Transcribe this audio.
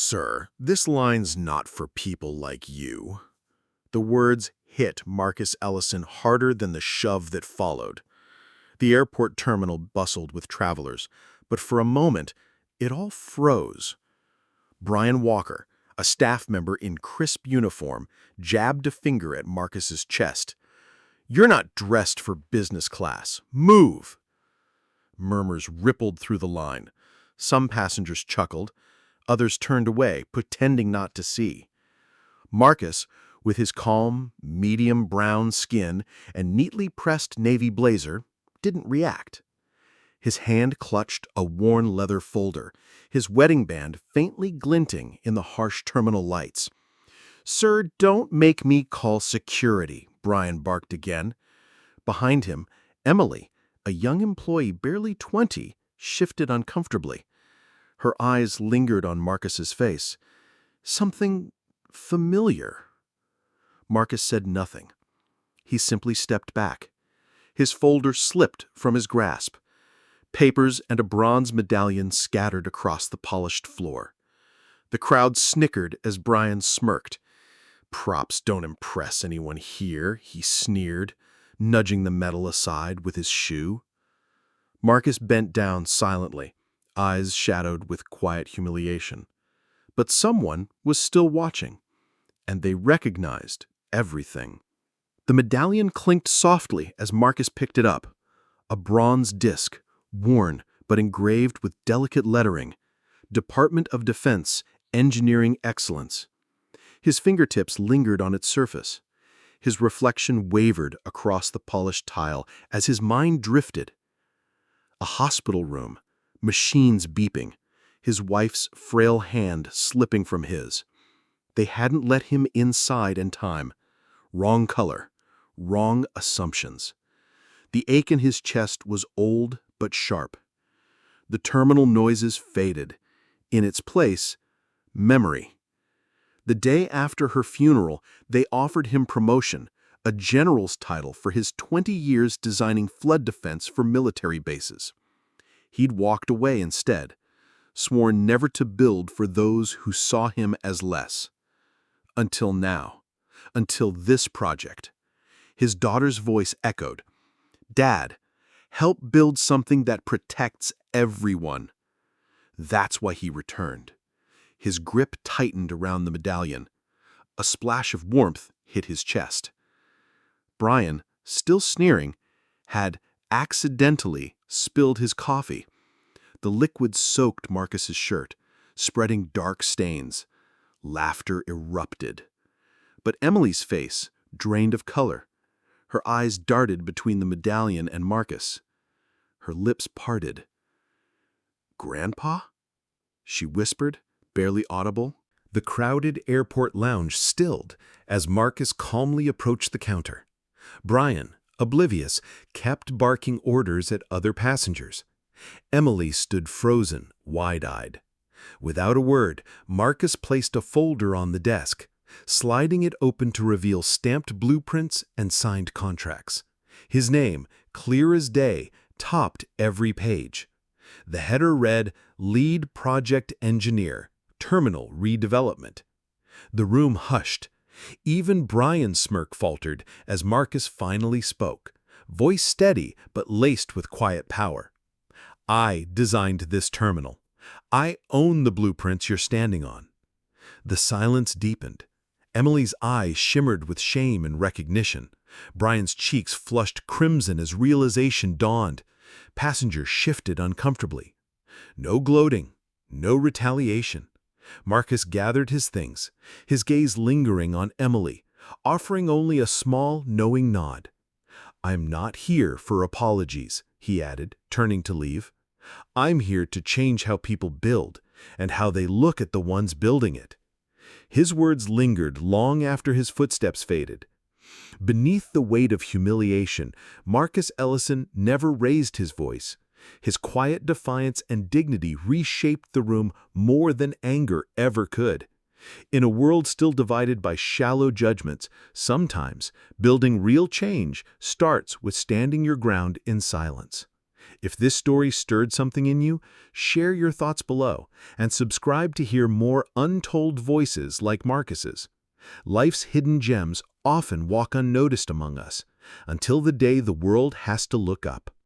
Sir, this line's not for people like you. The words hit Marcus Ellison harder than the shove that followed. The airport terminal bustled with travelers, but for a moment, it all froze. Brian Walker, a staff member in crisp uniform, jabbed a finger at Marcus's chest. "You're not dressed for business class. Move!" Murmurs rippled through the line. Some passengers chuckled. Others turned away, pretending not to see. Marcus, with his calm, medium brown skin and neatly pressed navy blazer, didn't react. His hand clutched a worn leather folder, his wedding band faintly glinting in the harsh terminal lights. "Sir, don't make me call security," Brian barked again. Behind him, Emily, a young employee barely 20, shifted uncomfortably. Her eyes lingered on Marcus's face. Something familiar. Marcus said nothing. He simply stepped back. His folder slipped from his grasp. Papers and a bronze medallion scattered across the polished floor. The crowd snickered as Brian smirked. "Props don't impress anyone here," he sneered, nudging the medal aside with his shoe. Marcus bent down silently, eyes shadowed with quiet humiliation. But someone was still watching, and they recognized everything. The medallion clinked softly as Marcus picked it up. A bronze disc, worn but engraved with delicate lettering. Department of Defense, Engineering Excellence. His fingertips lingered on its surface. His reflection wavered across the polished tile as his mind drifted. A hospital room, machines beeping, his wife's frail hand slipping from his. They hadn't let him inside in time. Wrong color, wrong assumptions. The ache in his chest was old but sharp. The terminal noises faded. In its place, memory. The day after her funeral, they offered him promotion, a general's title for his 20 years designing flood defense for military bases. He'd walked away instead, sworn never to build for those who saw him as less. Until now, until this project. His daughter's voice echoed, "Dad, help build something that protects everyone." That's why he returned. His grip tightened around the medallion. A splash of warmth hit his chest. Brian, still sneering, had accidentally spilled his coffee. The liquid soaked Marcus's shirt, spreading dark stains. Laughter erupted. But Emily's face drained of color. Her eyes darted between the medallion and Marcus. Her lips parted. "Grandpa?" she whispered, barely audible. The crowded airport lounge stilled as Marcus calmly approached the counter. Brian, oblivious, kept barking orders at other passengers. Emily stood frozen, wide-eyed. Without a word, Marcus placed a folder on the desk, sliding it open to reveal stamped blueprints and signed contracts. His name, clear as day, topped every page. The header read, "Lead Project Engineer, Terminal Redevelopment." The room hushed. Even Brian's smirk faltered as Marcus finally spoke, voice steady but laced with quiet power. "I designed this terminal. I own the blueprints you're standing on." The silence deepened. Emily's eyes shimmered with shame and recognition. Brian's cheeks flushed crimson as realization dawned. Passengers shifted uncomfortably. No gloating, no retaliation. Marcus gathered his things, his gaze lingering on Emily, offering only a small, knowing nod. "I'm not here for apologies," he added, turning to leave. "I'm here to change how people build and how they look at the ones building it." His words lingered long after his footsteps faded. Beneath the weight of humiliation, Marcus Ellison never raised his voice. His quiet defiance and dignity reshaped the room more than anger ever could. In a world still divided by shallow judgments, sometimes building real change starts with standing your ground in silence. If this story stirred something in you, share your thoughts below and subscribe to hear more untold voices like Marcus's. Life's hidden gems often walk unnoticed among us, until the day the world has to look up.